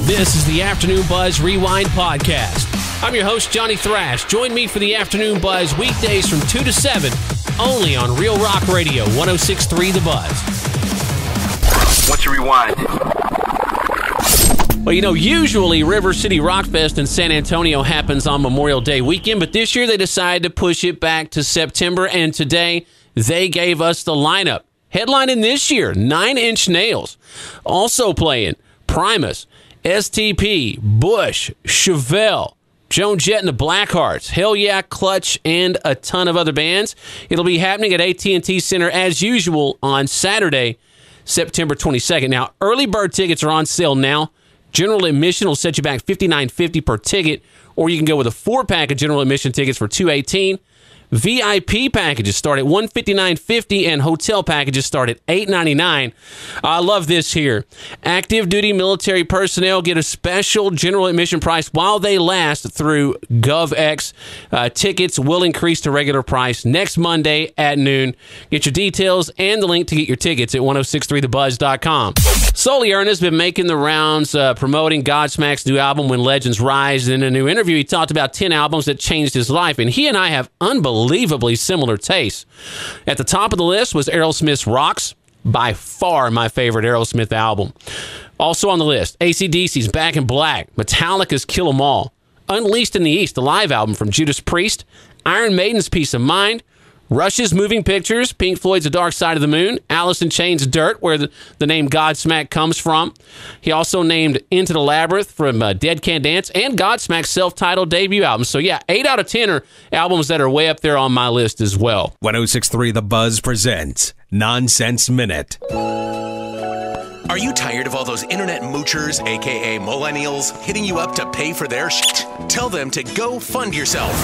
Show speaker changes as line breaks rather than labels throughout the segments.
This is the Afternoon Buzz Rewind Podcast. I'm your host, Johnny Thrash. Join me for the Afternoon Buzz weekdays from 2 to 7, only on Real Rock Radio, 106.3 The Buzz.
What's your rewind?
Well, you know, usually River City Rockfest in San Antonio happens on Memorial Day weekend, but this year they decided to push it back to September, and today they gave us the lineup. Headlining this year, 9 Inch Nails. Also playing Primus, STP, Bush, Chevelle, Joan Jett and the Blackhearts, Hell Yeah, Clutch, and a ton of other bands. It'll be happening at AT&T Center as usual on Saturday, September 22nd. Now, early bird tickets are on sale now. General admission will set you back $59.50 per ticket, or you can go with a 4-pack of general admission tickets for $218. VIP packages start at $159.50 and hotel packages start at $899. I love this here. Active duty military personnel get a special general admission price while they last through GovX. Tickets will increase to regular price next Monday at noon. Get your details and the link to get your tickets at 1063thebuzz.com. Sully Erna has been making the rounds promoting Godsmack's new album, When Legends Rise. In a new interview, he talked about 10 albums that changed his life, and he and I have unbelievably similar tastes. At the top of the list was Aerosmith's Rocks, by far my favorite Aerosmith album. Also on the list, AC/DC's Back in Black, Metallica's Kill 'Em All, Unleashed in the East, the live album from Judas Priest, Iron Maiden's Peace of Mind, Rush's Moving Pictures, Pink Floyd's The Dark Side of the Moon, Alice in Chains' Dirt, where the name Godsmack comes from. He also named Into the Labyrinth from Dead Can Dance and Godsmack's self-titled debut album. So yeah, 8 out of 10 are albums that are way up there on my list as well.
106.3 The Buzz presents Nonsense Minute.
Are you tired of all those internet moochers, aka millennials, hitting you up to pay for their shit? Tell them to go fund yourself.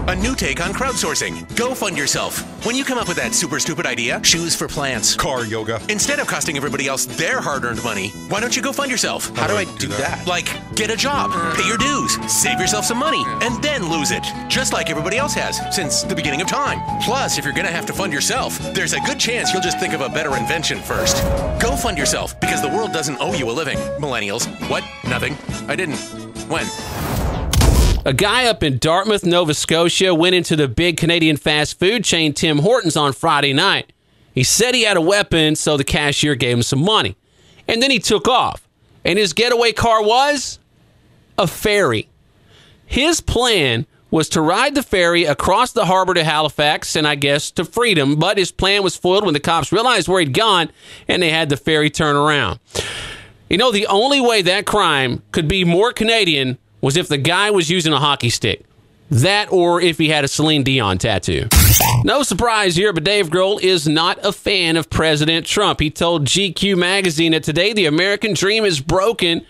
A new take on crowdsourcing. Go fund yourself. When you come up with that super stupid idea, shoes for plants,
car yoga,
instead of costing everybody else their hard-earned money, why don't you go fund yourself?
How do I do that?
Like, get a job, pay your dues, save yourself some money, and then lose it. Just like everybody else has, since the beginning of time. Plus, if you're gonna have to fund yourself, there's a good chance you'll just think of a better invention first. Go fund yourself, because the world doesn't owe you a living. Millennials. What? Nothing. I didn't. When?
A guy up in Dartmouth, Nova Scotia, went into the big Canadian fast food chain Tim Hortons on Friday night. He said he had a weapon, so the cashier gave him some money. And then he took off. And his getaway car was a ferry. His plan was to ride the ferry across the harbor to Halifax and, I guess, to freedom. But his plan was foiled when the cops realized where he'd gone and they had the ferry turn around. You know, the only way that crime could be more Canadian was if the guy was using a hockey stick. That or if he had a Celine Dion tattoo. No surprise here, but Dave Grohl is not a fan of President Trump. He told GQ magazine that today the American dream is broken,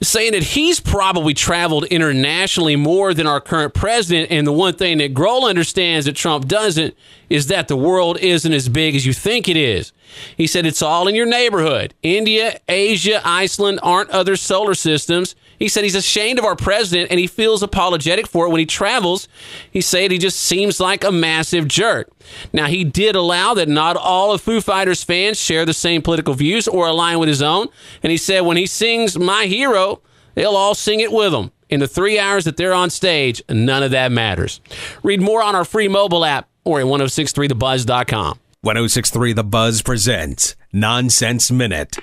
saying that he's probably traveled internationally more than our current president, and the one thing that Grohl understands that Trump doesn't is that the world isn't as big as you think it is. He said it's all in your neighborhood. India, Asia, Iceland aren't other solar systems. He said he's ashamed of our president, and he feels apologetic for it when he travels. He said he just seems like a massive jerk. Now, he did allow that not all of Foo Fighters fans share the same political views or align with his own. And he said when he sings My Hero, they'll all sing it with him. In the 3 hours that they're on stage, none of that matters. Read more on our free mobile app or at 1063thebuzz.com.
106.3 The Buzz presents Nonsense Minute.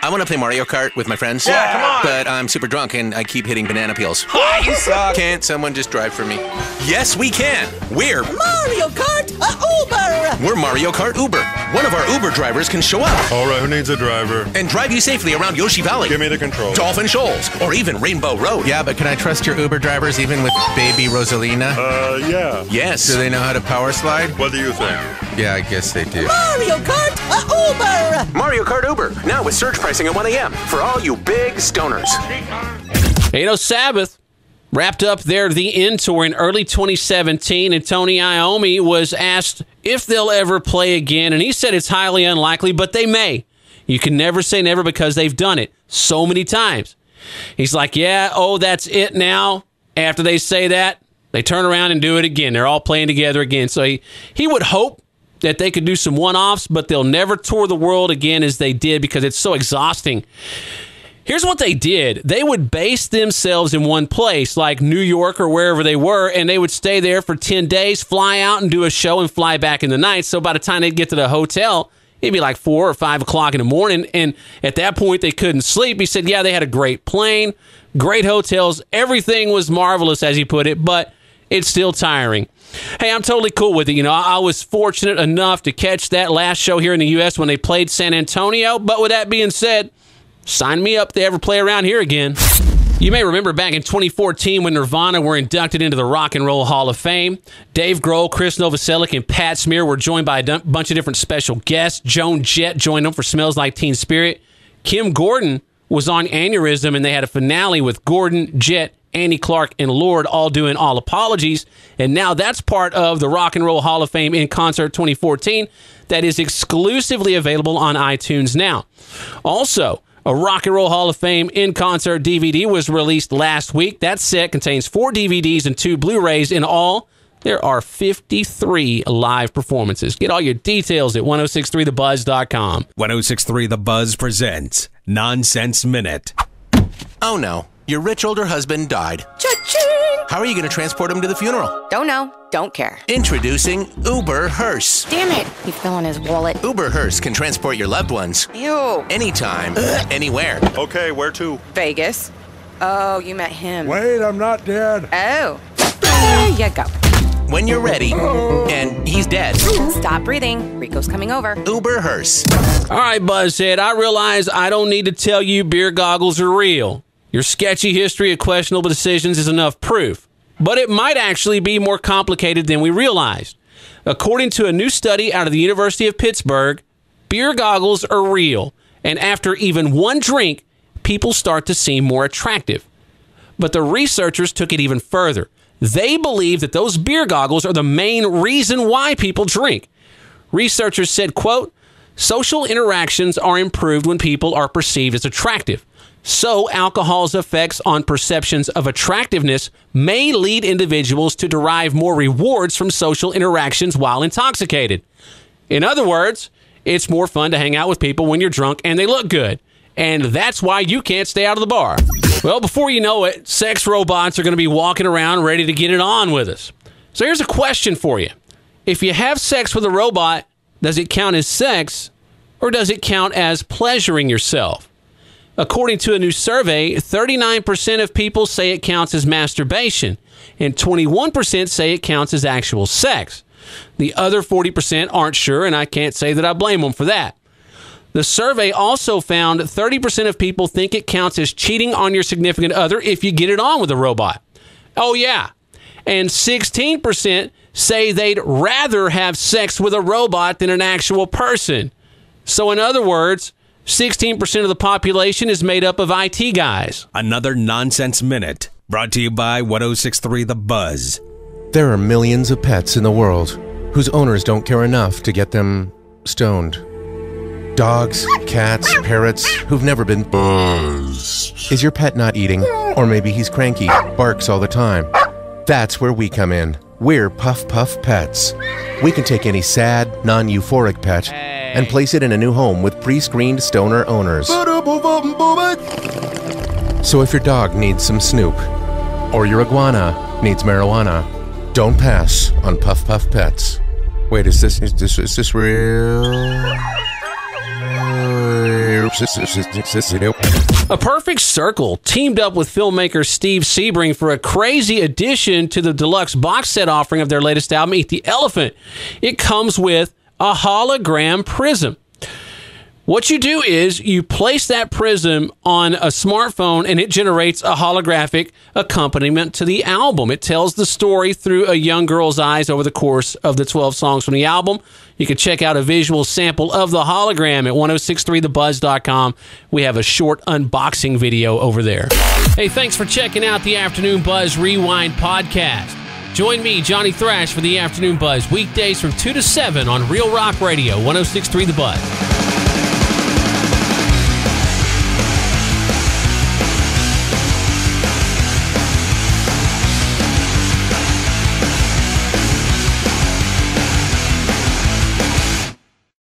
I want to play Mario Kart with my friends.
Yeah, come on.
But I'm super drunk and I keep hitting banana peels.
You suck.
Can't someone just drive for me? Yes, we can. We're
Mario Kart Uber!
We're Mario Kart Uber. One of our Uber drivers can show up
All right, who needs a driver?
and drive you safely around Yoshi Valley,
Give me the control.
Dolphin Shoals, or even Rainbow Road. Yeah, but can I trust your Uber drivers even with baby Rosalina?
Yeah.
Yes. Do they know how to power slide?
What do you think?
Yeah, I guess they do.
Mario Kart Uber!
Mario Kart Uber, now with surge pricing at 1 a.m. for all you big stoners.
Hey, you know, Sabbath wrapped up their The End tour in early 2017, and Tony Iommi was asked if they'll ever play again, and he said it's highly unlikely, but they may. You can never say never because they've done it so many times. He's like, yeah, oh, that's it now. After they say that, they turn around and do it again. They're all playing together again. So he would hope that they could do some one-offs, but they'll never tour the world again as they did because it's so exhausting. Here's what they did. They would base themselves in one place, like New York or wherever they were, and they would stay there for 10 days, fly out and do a show and fly back in the night. So by the time they'd get to the hotel, it'd be like 4 or 5 o'clock in the morning, and at that point, they couldn't sleep. He said, yeah, they had a great plane, great hotels. Everything was marvelous, as he put it, but it's still tiring. Hey, I'm totally cool with it. You know, I was fortunate enough to catch that last show here in the U.S. when they played San Antonio, but with that being said, sign me up to ever play around here again. You may remember back in 2014 when Nirvana were inducted into the Rock and Roll Hall of Fame. Dave Grohl, Chris Novoselic, and Pat Smear were joined by a bunch of different special guests. Joan Jett joined them for Smells Like Teen Spirit. Kim Gordon was on Aneurysm, and they had a finale with Gordon, Jett, Andy Clark, and Lord all doing All Apologies. And now that's part of the Rock and Roll Hall of Fame in Concert 2014 that is exclusively available on iTunes now. Also, a Rock and Roll Hall of Fame in Concert DVD was released last week. That set contains 4 DVDs and 2 Blu-rays. In all, there are 53 live performances. Get all your details at 1063thebuzz.com.
1063 The Buzz presents Nonsense Minute.
Oh no, your rich older husband died.
Cha-ching!
How are you going to transport him to the funeral?
Don't know. Don't care.
Introducing Uber Hearse.
Damn it. He fell on his wallet.
Uber Hearse can transport your loved ones
Ew.
anytime, anywhere.
Okay, where to?
Vegas. Oh, you met him.
Wait, I'm not dead.
Oh. There you go.
When you're ready, and he's dead.
Stop breathing. Rico's coming over.
Uber Hearse.
All right, Buzzhead, I realize I don't need to tell you beer goggles are real. Your sketchy history of questionable decisions is enough proof. But it might actually be more complicated than we realized. According to a new study out of the University of Pittsburgh, beer goggles are real. And after even one drink, people start to seem more attractive. But the researchers took it even further. They believe that those beer goggles are the main reason why people drink. Researchers said, quote, social interactions are improved when people are perceived as attractive. So alcohol's effects on perceptions of attractiveness may lead individuals to derive more rewards from social interactions while intoxicated. In other words, it's more fun to hang out with people when you're drunk and they look good. And that's why you can't stay out of the bar. Well, before you know it, sex robots are going to be walking around ready to get it on with us. So here's a question for you. If you have sex with a robot, does it count as sex or does it count as pleasuring yourself? According to a new survey, 39% of people say it counts as masturbation, and 21% say it counts as actual sex. The other 40% aren't sure, and I can't say that I blame them for that. The survey also found 30% of people think it counts as cheating on your significant other if you get it on with a robot. Oh, yeah. And 16% say they'd rather have sex with a robot than an actual person. So in other words, 16% of the population is made up of IT guys.
Another Nonsense Minute brought to you by 1063 The Buzz.
There are millions of pets in the world whose owners don't care enough to get them stoned. Dogs, cats, parrots who've never been buzzed. Is your pet not eating? Or maybe he's cranky, barks all the time. That's where we come in. We're Puff Puff Pets. We can take any sad, non-euphoric pet and place it in a new home with pre-screened stoner owners. So if your dog needs some Snoop, or your iguana needs marijuana, don't pass on Puff Puff Pets. Wait, is this real?
A Perfect Circle teamed up with filmmaker Steve Sebring for a crazy addition to the deluxe box set offering of their latest album, Eat the Elephant. It comes with a hologram prism. What you do is you place that prism on a smartphone and it generates a holographic accompaniment to the album. It tells the story through a young girl's eyes over the course of the 12 songs from the album. You can check out a visual sample of the hologram at 1063thebuzz.com. We have a short unboxing video over there. Hey, thanks for checking out the Afternoon Buzz Rewind podcast. Join me, Johnny Thrash, for the Afternoon Buzz weekdays from 2 to 7 on Real Rock Radio, 1063 The Buzz.